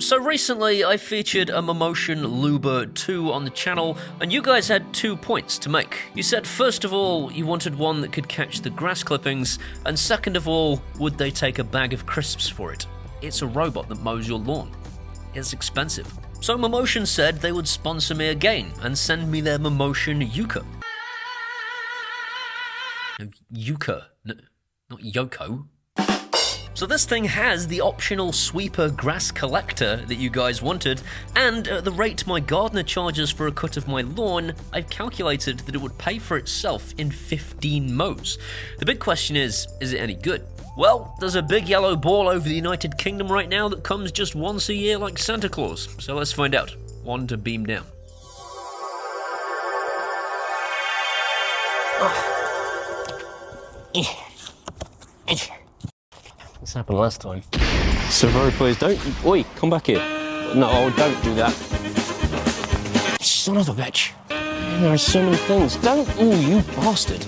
So recently I featured a Mammotion Yuka 2 on the channel, and you guys had 2 points to make. You said first of all you wanted one that could catch the grass clippings, and second of all, would they take a bag of crisps for it? It's a robot that mows your lawn. It's expensive. So Mammotion said they would sponsor me again and send me their Mammotion Yuka. Yuka, not Yoko. So this thing has the optional sweeper grass collector that you guys wanted, and at the rate my gardener charges for a cut of my lawn, I've calculated that it would pay for itself in 15 mows. The big question is it any good? Well, there's a big yellow ball over the United Kingdom right now that comes just once a year like Santa Claus, so let's find out. One to beam down. This happened last time. So very pleased, don't... Oi, come back here. No, don't do that. Son of a bitch. There are so many things. Don't... Ooh, you bastard.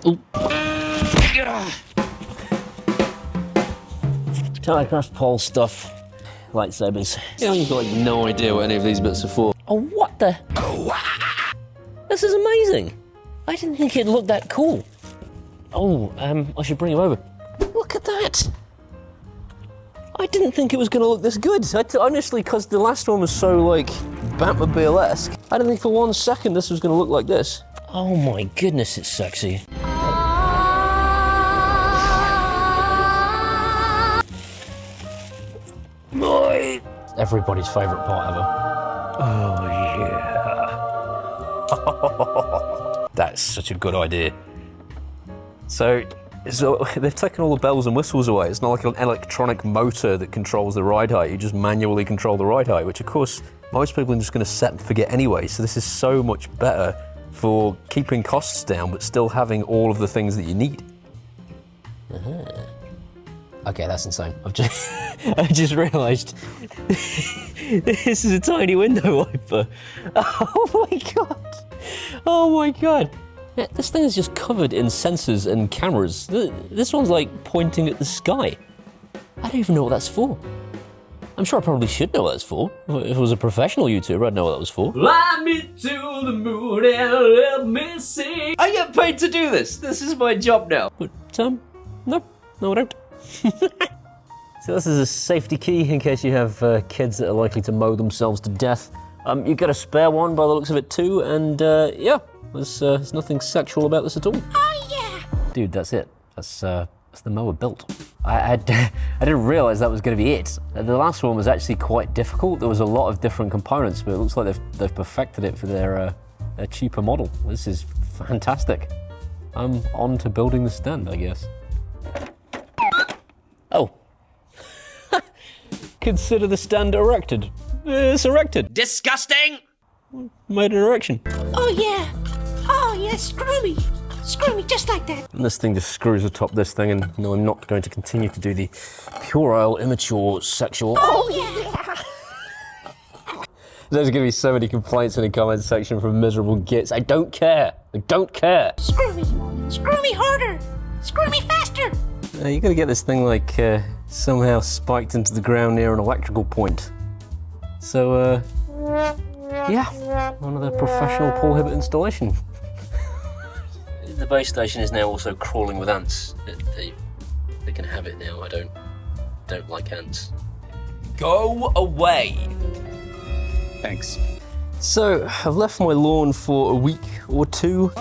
Ooh. Telegraph pole stuff. Lightsabers. You know, you've got like no idea what any of these bits are for. Oh, what the... This is amazing. I didn't think it'd look that cool. Oh, I should bring him over. Look at that. I didn't think it was going to look this good. Honestly, because the last one was so, like, Batmobile-esque. I didn't think for 1 second this was going to look like this. Oh my goodness, it's sexy. Everybody's favourite part ever. Oh, yeah. That's such a good idea. So they've taken all the bells and whistles away. It's not like an electronic motor that controls the ride height. You just manually control the ride height, which of course most people are just going to set and forget anyway. So this is so much better for keeping costs down, but still having all of the things that you need. Okay, that's insane. I just realised this is a tiny window wiper. Oh my god! Oh my god! Yeah, this thing is just covered in sensors and cameras. This one's like pointing at the sky. I don't even know what that's for. I'm sure I probably should know what that's for. If I was a professional YouTuber, I'd know what that was for. Fly me to the moon and let me sing. I get paid to do this. This is my job now. But, no, I don't. So this is a safety key in case you have kids that are likely to mow themselves to death. You get a spare one by the looks of it too, and yeah, there's nothing sexual about this at all. Oh yeah! Dude, that's it. That's the mower built. I didn't realise that was going to be it. The last one was actually quite difficult. There was a lot of different components, but it looks like they've perfected it for their cheaper model. This is fantastic. I'm on to building the stand, I guess. Oh. Consider the stand erected. It's erected. Disgusting! Made an erection. Oh yeah, screw me just like that. And this thing just screws atop this thing, and no, I'm not going to continue to do the puerile, immature, sexual. Oh yeah! There's going to be so many complaints in the comment section from miserable gits. I don't care. I don't care. Screw me harder. Screw me faster. You got to get this thing like somehow spiked into the ground near an electrical point. So yeah, one of the professional Paul Hibbert installation. The base station is now also crawling with ants. They can have it now. I don't like ants. Go away! Thanks. So I've left my lawn for a week or two.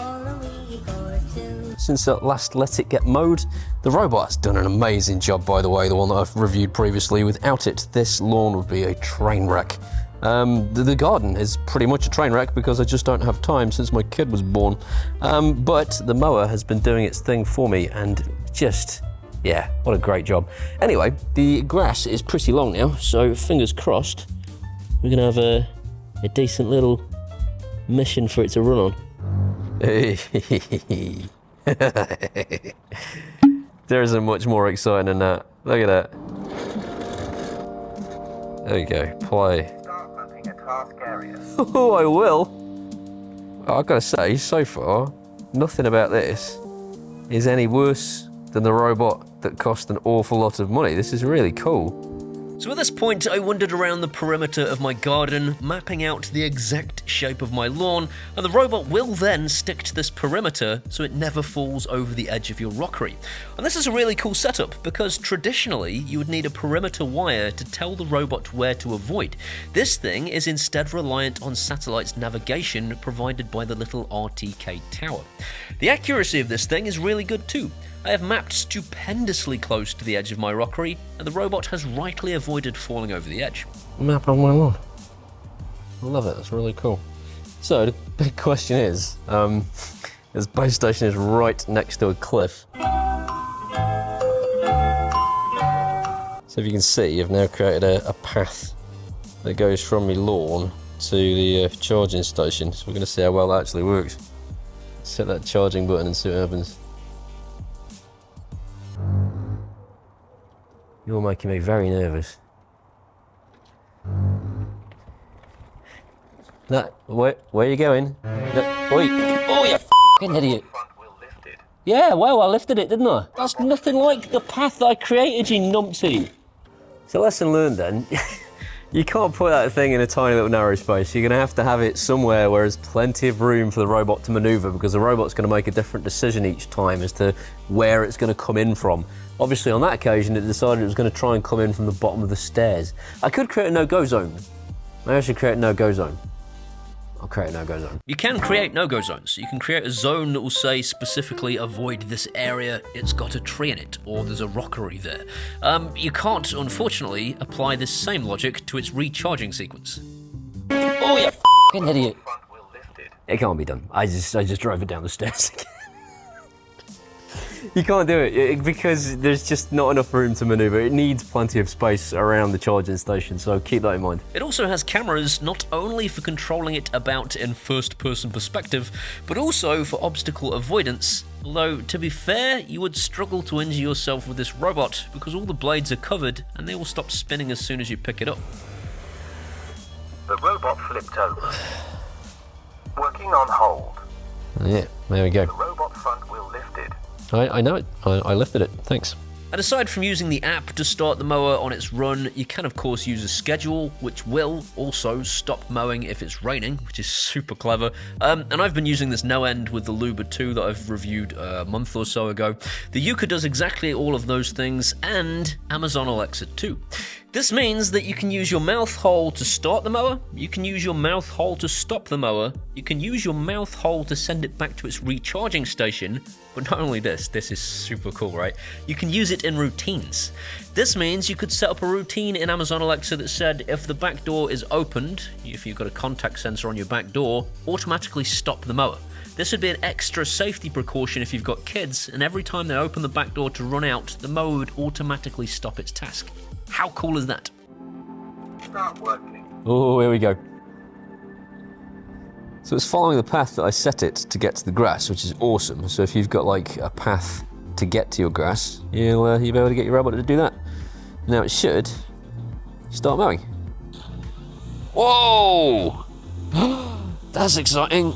Since I last let it get mowed. The robot's done an amazing job, by the way, the one that I've reviewed previously. Without it, this lawn would be a train wreck. The garden is pretty much a train wreck because I just don't have time since my kid was born. But the mower has been doing its thing for me, and just, yeah, what a great job. Anyway, the grass is pretty long now, so fingers crossed, we're gonna have a decent little mission for it to run on. There isn't much more exciting than that. Look at that. There you go, play. Start mapping a task area. Oh, I will. I've got to say, so far, nothing about this is any worse than the robot that cost an awful lot of money. This is really cool. So at this point, I wandered around the perimeter of my garden, mapping out the exact shape of my lawn, and the robot will then stick to this perimeter so it never falls over the edge of your rockery. And this is a really cool setup, because traditionally you would need a perimeter wire to tell the robot where to avoid. This thing is instead reliant on satellite navigation provided by the little RTK tower. The accuracy of this thing is really good too. I have mapped stupendously close to the edge of my rockery, and the robot has rightly avoided falling over the edge. Map on my lawn. I love it, that's really cool. So the big question is, this base station is right next to a cliff. So if you can see, I've now created a path that goes from my lawn to the charging station. So we're going to see how well that actually works. Set that charging button and see what happens. You're making me very nervous. No, where are you going? No, oi! Oh, you f***ing idiot! Front wheel lifted. Yeah, well, I lifted it, didn't I? That's nothing like the path that I created, you numpty. So lesson learned then. You can't put that thing in a tiny little narrow space. You're going to have it somewhere where there's plenty of room for the robot to maneuver, because the robot's going to make a different decision each time as to where it's going to come in from. Obviously on that occasion it decided it was going to try and come in from the bottom of the stairs. I could create a no-go zone. Maybe I should create a no-go zone. I'll create a no-go zone. You can create no-go zones. You can create a zone that will say specifically avoid this area, it's got a tree in it, or there's a rockery there. You can't, unfortunately, apply this same logic to its recharging sequence. Oh, you f***ing idiot. Front wheel lifted. It can't be done. I just drove it down the stairs. You can't do it because there's just not enough room to maneuver. It needs plenty of space around the charging station, so keep that in mind. It also has cameras not only for controlling it about in first-person perspective, but also for obstacle avoidance. Although, to be fair, you would struggle to injure yourself with this robot because all the blades are covered and they will stop spinning as soon as you pick it up. The robot flipped over. Working on hold. Yeah, there we go. The robot front wheel lifted. I know it. I lifted it. Thanks. And aside from using the app to start the mower on its run, you can of course use a schedule, which will also stop mowing if it's raining, which is super clever. And I've been using this no end with the Luba 2 that I've reviewed a month or so ago. The Yuka does exactly all of those things, and Amazon Alexa too. This means that you can use your mouth hole to start the mower, you can use your mouth hole to stop the mower, you can use your mouth hole to send it back to its recharging station, but not only this is super cool, right? You can use it in routines. This means you could set up a routine in Amazon Alexa that said if the back door is opened, if you've got a contact sensor on your back door, automatically stop the mower. This would be an extra safety precaution if you've got kids, and every time they open the back door to run out, the mower would automatically stop its task. How cool is that? Start working. Oh, here we go. So it's following the path that I set it to get to the grass, which is awesome. So if you've got like a path to get to your grass, you'll be able to get your robot to do that. Now it should start mowing. Whoa! That's exciting.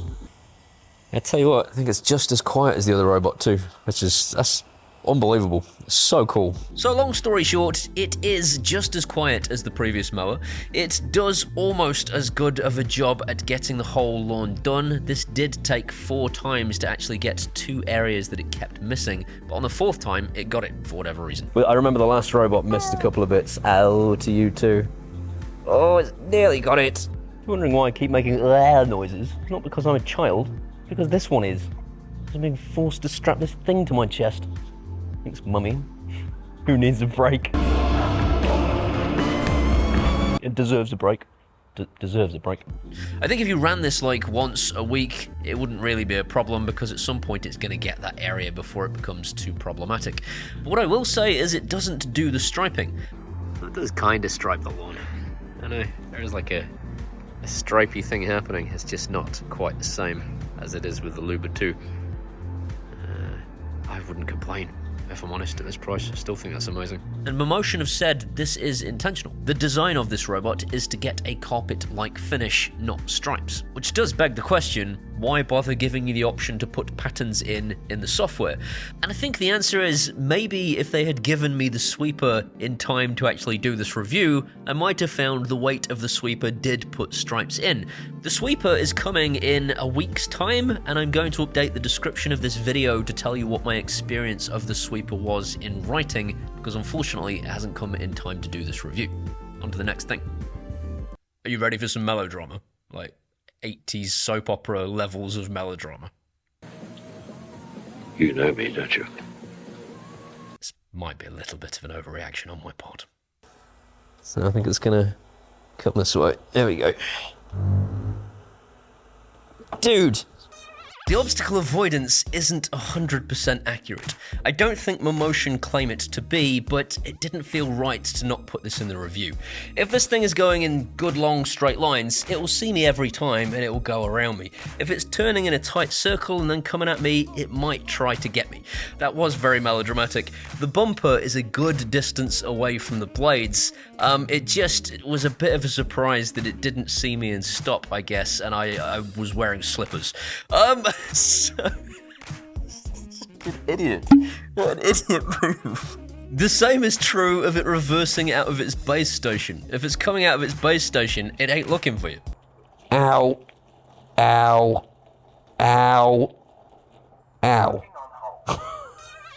I tell you what, I think it's just as quiet as the other robot too, that's unbelievable. It's so cool. So long story short, it is just as quiet as the previous mower. It does almost as good of a job at getting the whole lawn done. This did take 4 times to actually get 2 areas that it kept missing, but on the 4th time, it got it for whatever reason. Well, I remember the last robot missed a couple of bits. Oh, to you too. Oh, it's nearly got it. You're wondering why I keep making noises? It's not because I'm a child, it's because this one is. I'm being forced to strap this thing to my chest. Thanks, Mummy. Who needs a break? It deserves a break. Deserves a break. I think if you ran this like once a week, it wouldn't really be a problem because at some point it's going to get that area before it becomes too problematic. But what I will say is it doesn't do the striping. It does kind of stripe the lawn. I know, there's like a stripy thing happening. It's just not quite the same as it is with the Luba 2. I wouldn't complain. If I'm honest, at this price, I still think that's amazing. And Mammotion have said this is intentional. The design of this robot is to get a carpet-like finish, not stripes. Which does beg the question, why bother giving you the option to put patterns in the software? And I think the answer is maybe if they had given me the sweeper in time to actually do this review, I might have found the weight of the sweeper did put stripes in. The sweeper is coming in a week's time, and I'm going to update the description of this video to tell you what my experience of the sweeper was in writing, because unfortunately it hasn't come in time to do this review. On to the next thing. Are you ready for some melodrama? Like 80s soap opera levels of melodrama. You know me, don't you? This might be a little bit of an overreaction on my part. So I think it's gonna come this way. There we go. Dude! The obstacle avoidance isn't 100% accurate. I don't think Mammotion claim it to be, but it didn't feel right to not put this in the review. If this thing is going in good long straight lines, it will see me every time and it will go around me. If it's turning in a tight circle and then coming at me, it might try to get me. That was very melodramatic. The bumper is a good distance away from the blades. It was a bit of a surprise that it didn't see me and stop, I guess, and I was wearing slippers. So... An idiot. What an idiot move. The same is true of it reversing out of its base station. If it's coming out of its base station, it ain't looking for you. Ow. Ow. Ow. Ow.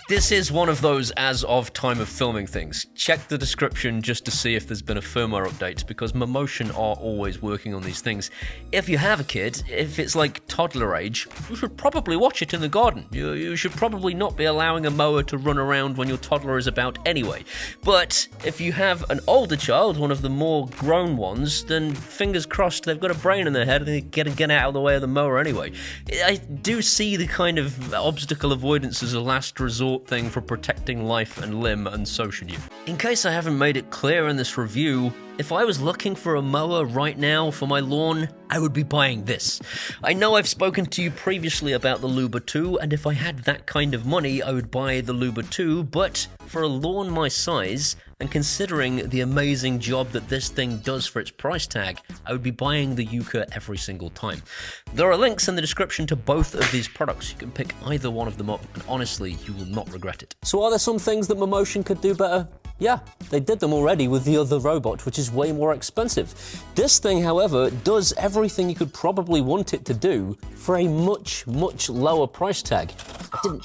This is one of those as of time of filming things. Check the description just to see if there's been a firmware update, because Mammotion are always working on these things. If you have a kid, if it's like toddler age, you should probably watch it in the garden. You should probably not be allowing a mower to run around when your toddler is about anyway. But if you have an older child, one of the more grown ones, then fingers crossed they've got a brain in their head and they get out of the way of the mower anyway. I do see the kind of obstacle avoidance as a last resort thing for protecting life and limb, and so should you. In case I haven't made it clear in this review, if I was looking for a mower right now for my lawn, I would be buying this. I know I've spoken to you previously about the Luba 2, and if I had that kind of money, I would buy the Luba 2, but for a lawn my size, and considering the amazing job that this thing does for its price tag, I would be buying the Yuka every single time. There are links in the description to both of these products. You can pick either one of them up, and honestly, you will not regret it. So are there some things that Mammotion could do better? Yeah, they did them already with the other robot, which is way more expensive. This thing, however, does everything you could probably want it to do for a much, much lower price tag. I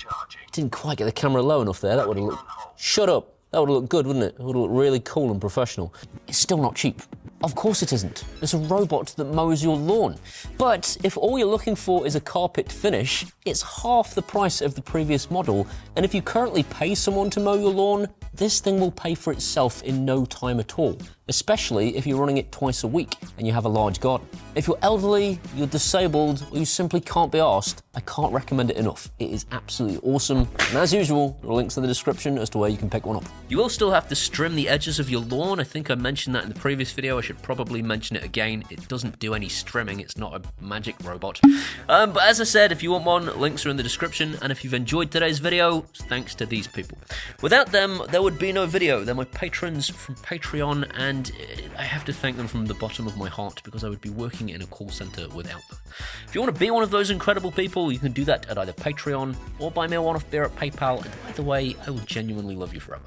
didn't quite get the camera low enough there. That would have looked... Shut up. That would have looked good, wouldn't it? It would have looked really cool and professional. It's still not cheap. Of course it isn't. It's a robot that mows your lawn. But if all you're looking for is a carpet finish, it's half the price of the previous model, and if you currently pay someone to mow your lawn, this thing will pay for itself in no time at all, especially if you're running it twice a week and you have a large garden. If you're elderly, you're disabled, or you simply can't be arsed, I can't recommend it enough. It is absolutely awesome, and as usual, there are links in the description as to where you can pick one up. You will still have to trim the edges of your lawn. I think I mentioned that in the previous video. I should probably mention it again. It doesn't do any trimming. It's not a magic robot. But as I said, if you want one, links are in the description. And if you've enjoyed today's video, thanks to these people. Without them, there would be no video. They're my patrons from Patreon, and I have to thank them from the bottom of my heart, because I would be working in a call center without them. If you want to be one of those incredible people, you can do that at either Patreon or buy me a one-off beer at PayPal. And either way, I will genuinely love you forever.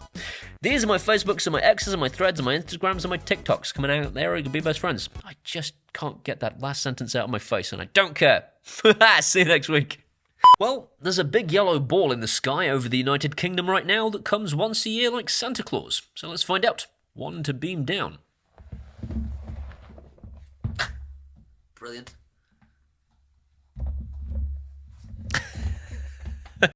These are my Facebooks and my X's and my Threads and my Instagrams and my TikToks. Coming out there, you can be best friends. I just can't get that last sentence out of my face, and I don't care. See you next week. Well, there's a big yellow ball in the sky over the United Kingdom right now that comes once a year like Santa Claus. So let's find out. One to beam down. Brilliant.